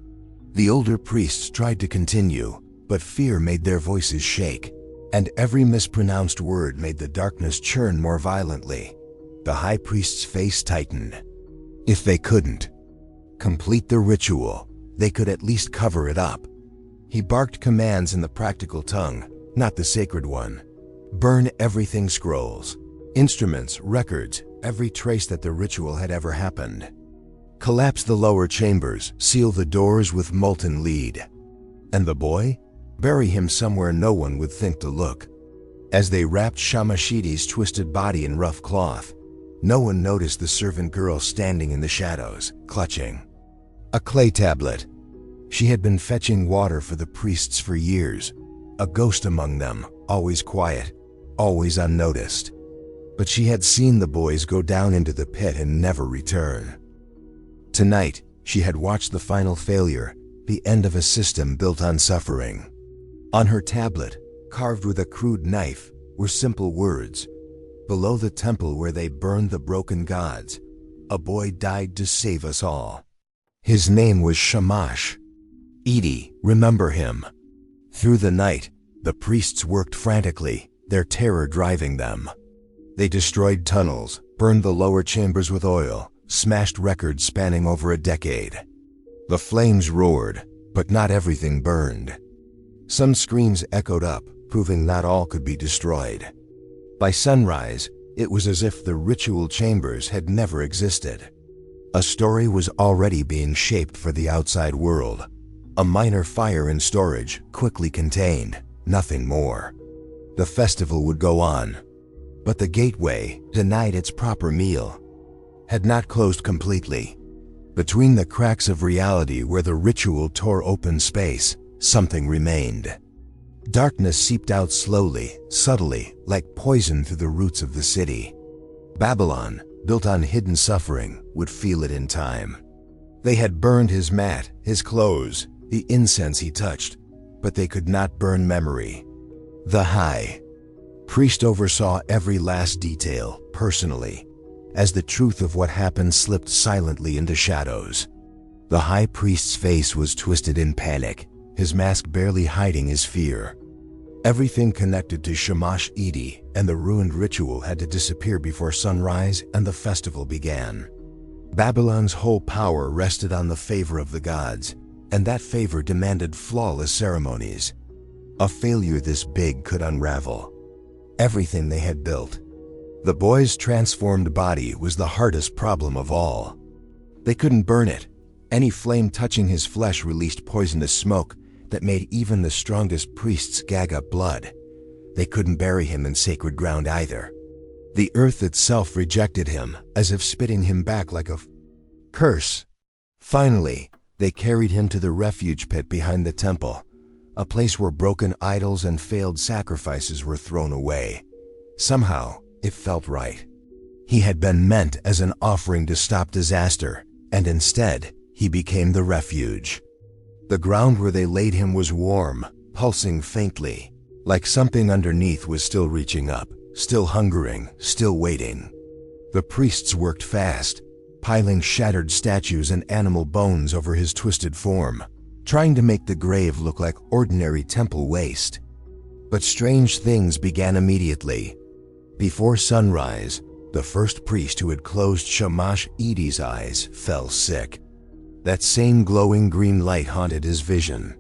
The older priests tried to continue, but fear made their voices shake, and every mispronounced word made the darkness churn more violently. The high priest's face tightened. If they couldn't complete the ritual, they could at least cover it up. He barked commands in the practical tongue, not the sacred one. Burn everything: scrolls, instruments, records, every trace that the ritual had ever happened. Collapse the lower chambers, seal the doors with molten lead. And the boy? Bury him somewhere no one would think to look. As they wrapped Shamashidi's twisted body in rough cloth, no one noticed the servant girl standing in the shadows, clutching a clay tablet. She had been fetching water for the priests for years, a ghost among them, always quiet, always unnoticed. But she had seen the boys go down into the pit and never return. Tonight, she had watched the final failure, the end of a system built on suffering. On her tablet, carved with a crude knife, were simple words. Below the temple where they burned the broken gods, a boy died to save us all. His name was Shamash. Edie, remember him. Through the night, the priests worked frantically, their terror driving them. They destroyed tunnels, burned the lower chambers with oil, smashed records spanning over a decade. The flames roared, but not everything burned. Some screams echoed up, proving not all could be destroyed. By sunrise, it was as if the ritual chambers had never existed. A story was already being shaped for the outside world. A minor fire in storage, quickly contained, nothing more. The festival would go on. But the gateway, denied its proper meal, had not closed completely. Between the cracks of reality where the ritual tore open space, something remained. Darkness seeped out slowly, subtly, like poison through the roots of the city. Babylon, built on hidden suffering, would feel it in time. They had burned his mat, his clothes, the incense he touched, but they could not burn memory. The high priest oversaw every last detail, personally, as the truth of what happened slipped silently into shadows. The high priest's face was twisted in panic, his mask barely hiding his fear. Everything connected to Shamash-Edi and the ruined ritual had to disappear before sunrise and the festival began. Babylon's whole power rested on the favor of the gods, and that favor demanded flawless ceremonies. A failure this big could unravel everything they had built. The boy's transformed body was the hardest problem of all. They couldn't burn it. Any flame touching his flesh released poisonous smoke that made even the strongest priests gag up blood. They couldn't bury him in sacred ground either. The earth itself rejected him, as if spitting him back like a curse. Finally, they carried him to the refuge pit behind the temple, a place where broken idols and failed sacrifices were thrown away. Somehow, it felt right. He had been meant as an offering to stop disaster, and instead, he became the refuge. The ground where they laid him was warm, pulsing faintly, like something underneath was still reaching up, still hungering, still waiting. The priests worked fast, piling shattered statues and animal bones over his twisted form, trying to make the grave look like ordinary temple waste. But strange things began immediately. Before sunrise, the first priest who had closed Shamash-Edi's eyes fell sick. That same glowing green light haunted his vision.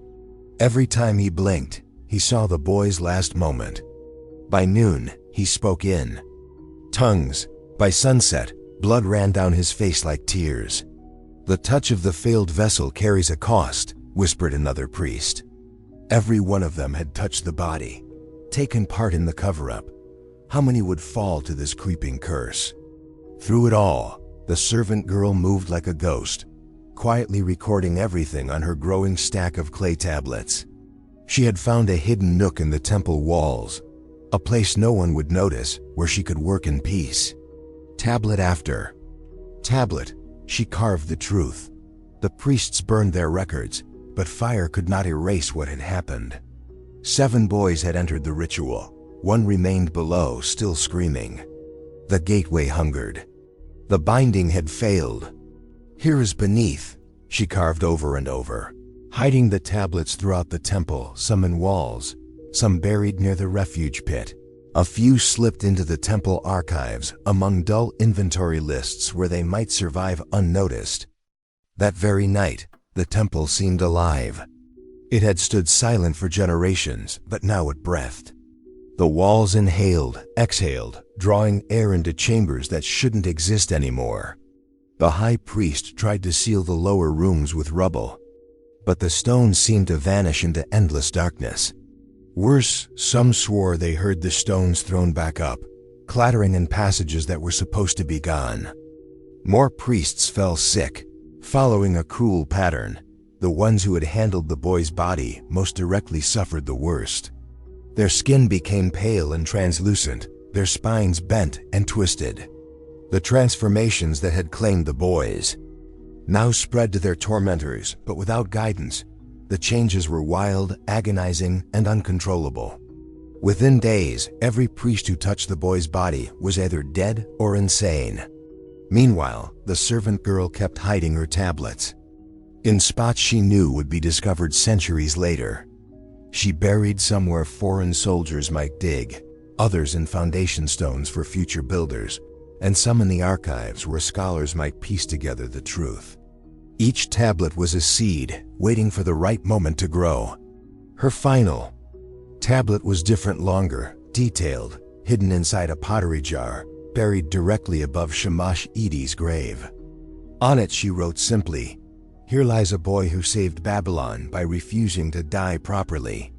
Every time he blinked, he saw the boy's last moment. By noon, he spoke in tongues. By sunset, blood ran down his face like tears. "The touch of the failed vessel carries a cost," whispered another priest. Every one of them had touched the body, taken part in the cover-up. How many would fall to this creeping curse? Through it all, the servant girl moved like a ghost, quietly recording everything on her growing stack of clay tablets. She had found a hidden nook in the temple walls, a place no one would notice, where she could work in peace. Tablet after tablet, she carved the truth. The priests burned their records, but fire could not erase what had happened. 7 boys had entered the ritual. 1 remained below, still screaming. The gateway hungered. The binding had failed. "Here is beneath," she carved over and over, hiding the tablets throughout the temple, some in walls, some buried near the refuge pit. A few slipped into the temple archives among dull inventory lists where they might survive unnoticed. That very night, the temple seemed alive. It had stood silent for generations, but now it breathed. The walls inhaled, exhaled, drawing air into chambers that shouldn't exist anymore. The high priest tried to seal the lower rooms with rubble, but the stones seemed to vanish into endless darkness. Worse, some swore they heard the stones thrown back up, clattering in passages that were supposed to be gone. More priests fell sick, following a cruel pattern. The ones who had handled the boy's body most directly suffered the worst. Their skin became pale and translucent, their spines bent and twisted. The transformations that had claimed the boys now spread to their tormentors, but without guidance. The changes were wild, agonizing, and uncontrollable. Within days, every priest who touched the boy's body was either dead or insane. Meanwhile, the servant girl kept hiding her tablets in spots she knew would be discovered centuries later. She buried some where foreign soldiers might dig, others in foundation stones for future builders, and some in the archives where scholars might piece together the truth. Each tablet was a seed, waiting for the right moment to grow. Her final tablet was different, longer, detailed, hidden inside a pottery jar, buried directly above Shamash-Edi's grave. On it she wrote simply, "Here lies a boy who saved Babylon by refusing to die properly."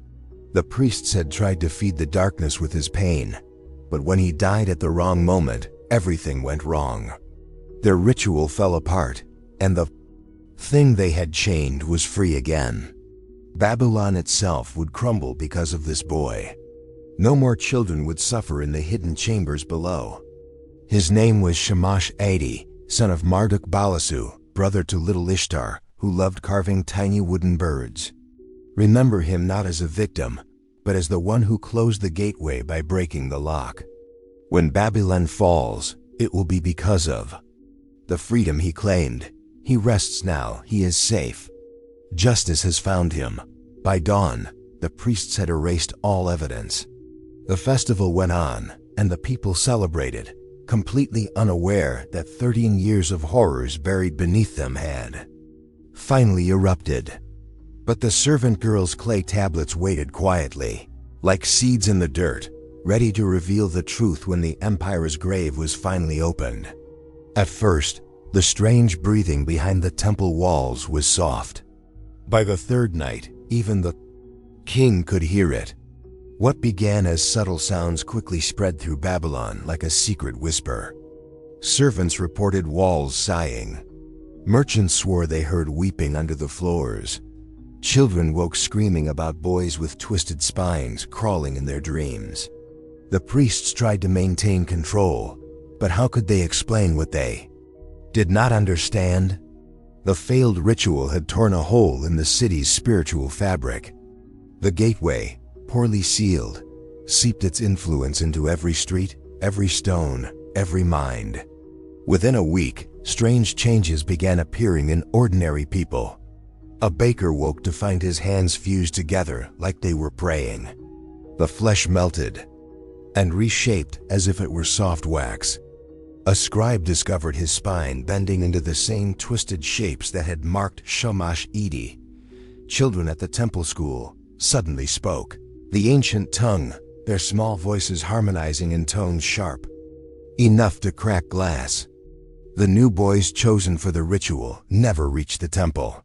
The priests had tried to feed the darkness with his pain, but when he died at the wrong moment, everything went wrong. Their ritual fell apart, and the thing they had chained was free again. Babylon itself would crumble because of this boy. No more children would suffer in the hidden chambers below. His name was Shamash Adi, son of Marduk Balasu, brother to little Ishtar, who loved carving tiny wooden birds. Remember him not as a victim, but as the one who closed the gateway by breaking the lock. When Babylon falls, it will be because of the freedom he claimed. He rests now, he is safe. Justice has found him. By dawn, the priests had erased all evidence. The festival went on, and the people celebrated, completely unaware that 13 years of horrors buried beneath them had finally erupted. But the servant girl's clay tablets waited quietly, like seeds in the dirt, ready to reveal the truth when the empire's grave was finally opened. At first, the strange breathing behind the temple walls was soft. By the third night, even the king could hear it. What began as subtle sounds quickly spread through Babylon like a secret whisper. Servants reported walls sighing. Merchants swore they heard weeping under the floors. Children woke screaming about boys with twisted spines crawling in their dreams. The priests tried to maintain control, but how could they explain what they did not understand? The failed ritual had torn a hole in the city's spiritual fabric. The gateway, poorly sealed, seeped its influence into every street, every stone, every mind. Within a week, strange changes began appearing in ordinary people. A baker woke to find his hands fused together like they were praying. The flesh melted and reshaped as if it were soft wax. A scribe discovered his spine bending into the same twisted shapes that had marked Shamash Adi. Children at the temple school suddenly spoke, the ancient tongue, their small voices harmonizing in tones sharp enough to crack glass. The new boys chosen for the ritual never reached the temple.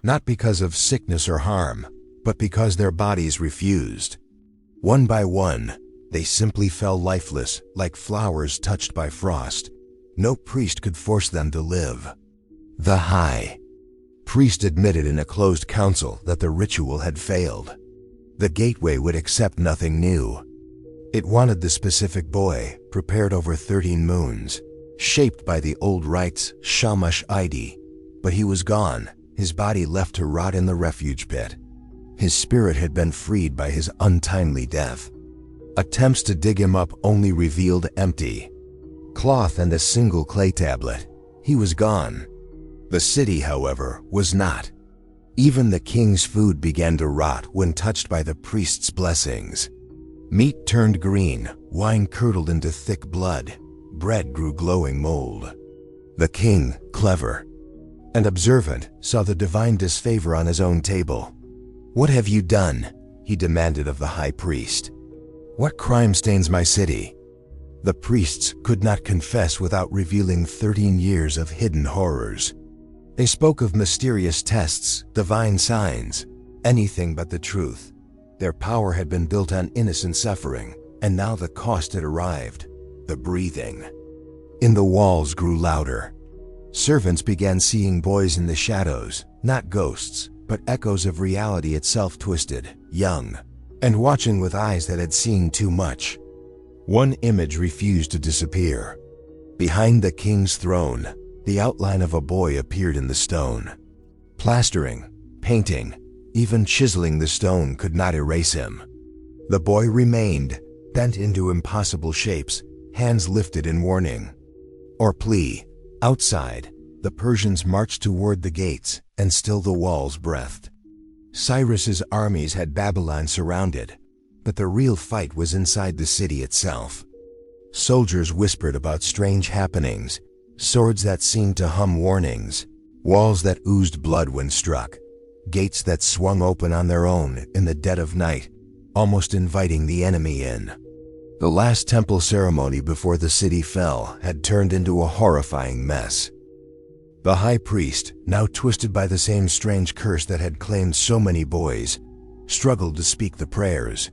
Not because of sickness or harm, but because their bodies refused. One by one, they simply fell lifeless, like flowers touched by frost. No priest could force them to live. The high priest admitted in a closed council that the ritual had failed. The gateway would accept nothing new. It wanted the specific boy, prepared over 13 moons, shaped by the old rites, Shamash Adi. But he was gone, his body left to rot in the refuge pit. His spirit had been freed by his untimely death. Attempts to dig him up only revealed empty cloth and a single clay tablet. He was gone. The city, however, was not. Even the king's food began to rot when touched by the priest's blessings. Meat turned green, wine curdled into thick blood, bread grew glowing mold. The king, clever and observant, saw the divine disfavor on his own table. "What have you done?" he demanded of the high priest. "What crime stains my city?" The priests could not confess without revealing 13 years of hidden horrors. They spoke of mysterious tests, divine signs, anything but the truth. Their power had been built on innocent suffering, and now the cost had arrived: the breathing. In the walls grew louder. Servants began seeing boys in the shadows, not ghosts, but echoes of reality itself, twisted, young, and watching with eyes that had seen too much. One image refused to disappear. Behind the king's throne, the outline of a boy appeared in the stone. Plastering, painting, even chiseling the stone could not erase him. The boy remained, bent into impossible shapes, hands lifted in warning or plea. Outside, the Persians marched toward the gates, and still the walls breathed. Cyrus's armies had Babylon surrounded, but the real fight was inside the city itself. Soldiers whispered about strange happenings, swords that seemed to hum warnings, walls that oozed blood when struck, gates that swung open on their own in the dead of night, almost inviting the enemy in. The last temple ceremony before the city fell had turned into a horrifying mess. The high priest, now twisted by the same strange curse that had claimed so many boys, struggled to speak the prayers.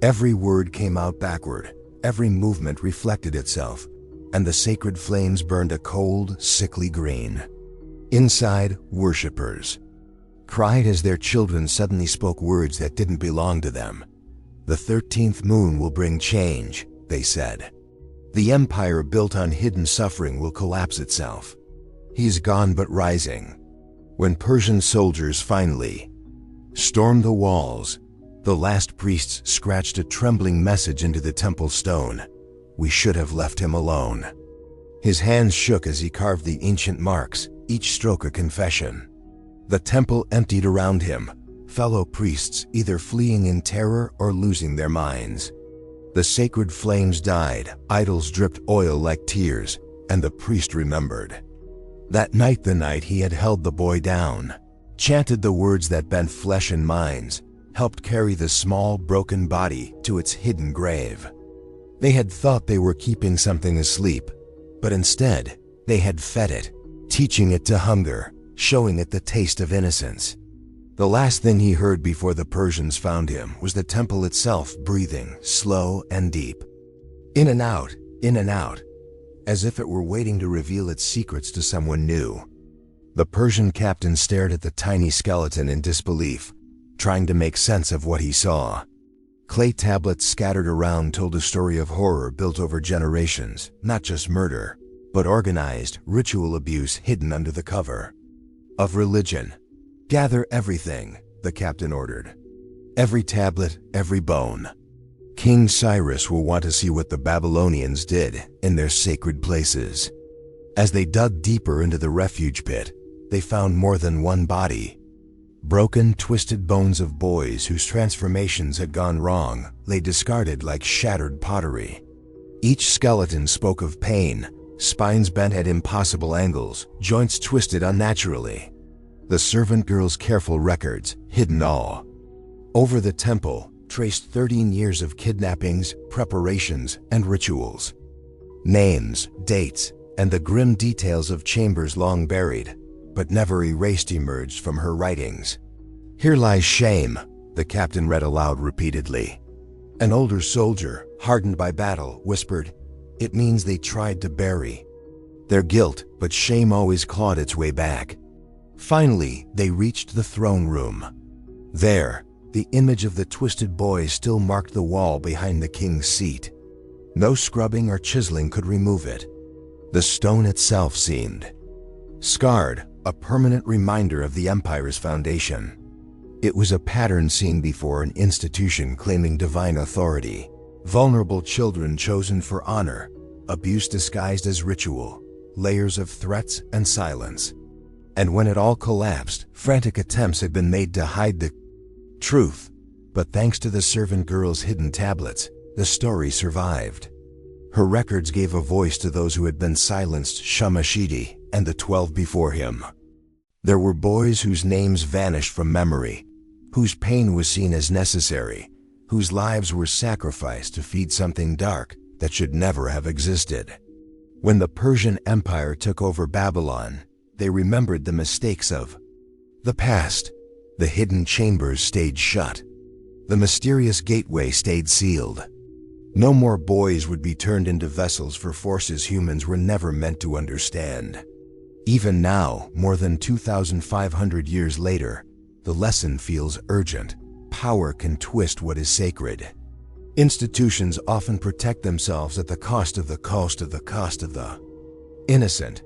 Every word came out backward, every movement reflected itself, and the sacred flames burned a cold, sickly green. Inside, worshippers cried as their children suddenly spoke words that didn't belong to them. "The 13th moon will bring change," they said. "The empire built on hidden suffering will collapse itself. He's gone but rising." When Persian soldiers finally stormed the walls, the last priests scratched a trembling message into the temple stone. "We should have left him alone." His hands shook as he carved the ancient marks, each stroke a confession. The temple emptied around him, fellow priests either fleeing in terror or losing their minds. The sacred flames died, idols dripped oil like tears, and the priest remembered. That night, the night he had held the boy down, chanted the words that bent flesh and minds, helped carry the small, broken body to its hidden grave. They had thought they were keeping something asleep, but instead, they had fed it, teaching it to hunger, showing it the taste of innocence. The last thing he heard before the Persians found him was the temple itself breathing, slow and deep. In and out, as if it were waiting to reveal its secrets to someone new. The Persian captain stared at the tiny skeleton in disbelief, trying to make sense of what he saw. Clay tablets scattered around told a story of horror built over generations, not just murder, but organized, ritual abuse hidden under the cover of religion. "Gather everything," the captain ordered. "Every tablet, every bone. King Cyrus will want to see what the Babylonians did in their sacred places." As they dug deeper into the refuge pit, they found more than one body. Broken, twisted bones of boys whose transformations had gone wrong lay discarded like shattered pottery. Each skeleton spoke of pain, spines bent at impossible angles, joints twisted unnaturally. The servant girl's careful records, hidden all over the temple, traced 13 years of kidnappings, preparations, and rituals. Names, dates, and the grim details of chambers long buried, but never erased, emerged from her writings. "Here lies shame," the captain read aloud repeatedly. An older soldier, hardened by battle, whispered, "It means they tried to bury their guilt, but shame always clawed its way back." Finally, they reached the throne room. There, the image of the twisted boy still marked the wall behind the king's seat. No scrubbing or chiseling could remove it. The stone itself seemed scarred, a permanent reminder of the empire's foundation. It was a pattern seen before, an institution claiming divine authority. Vulnerable children chosen for honor, abuse disguised as ritual, layers of threats and silence. And when it all collapsed, frantic attempts had been made to hide the truth. But thanks to the servant girl's hidden tablets, the story survived. Her records gave a voice to those who had been silenced, Shamashidi and the 12 before him. There were boys whose names vanished from memory, whose pain was seen as necessary, whose lives were sacrificed to feed something dark that should never have existed. When the Persian Empire took over Babylon, they remembered the mistakes of the past. The hidden chambers stayed shut. The mysterious gateway stayed sealed. No more boys would be turned into vessels for forces humans were never meant to understand. Even now, more than 2,500 years later, the lesson feels urgent. Power can twist what is sacred. Institutions often protect themselves at the cost of the innocent.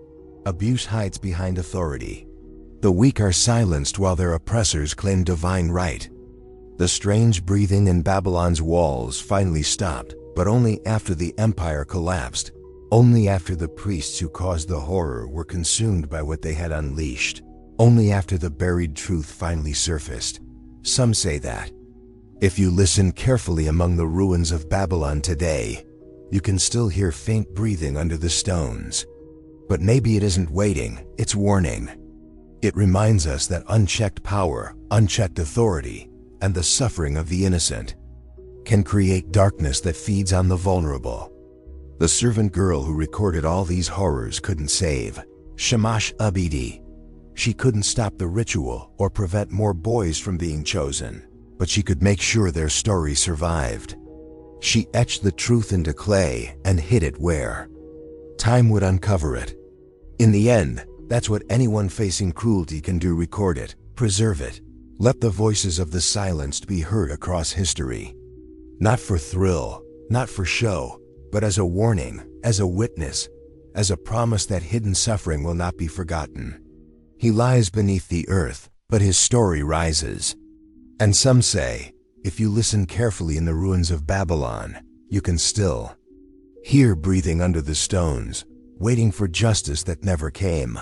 Abuse hides behind authority. The weak are silenced while their oppressors claim divine right. The strange breathing in Babylon's walls finally stopped, but only after the empire collapsed. Only after the priests who caused the horror were consumed by what they had unleashed. Only after the buried truth finally surfaced. Some say that if you listen carefully among the ruins of Babylon today, you can still hear faint breathing under the stones. But maybe it isn't waiting, it's warning. It reminds us that unchecked power, unchecked authority, and the suffering of the innocent can create darkness that feeds on the vulnerable. The servant girl who recorded all these horrors couldn't save Shamash Abidi. She couldn't stop the ritual or prevent more boys from being chosen, but she could make sure their story survived. She etched the truth into clay and hid it where time would uncover it. In the end, That's what anyone facing cruelty can do: record it, preserve it. Let the voices of the silenced be heard across history. Not for thrill, not for show, but as a warning, as a witness, as a promise that hidden suffering will not be forgotten. He lies beneath the earth, but his story rises. And some say, if you listen carefully in the ruins of Babylon, you can still hear breathing under the stones, waiting for justice that never came.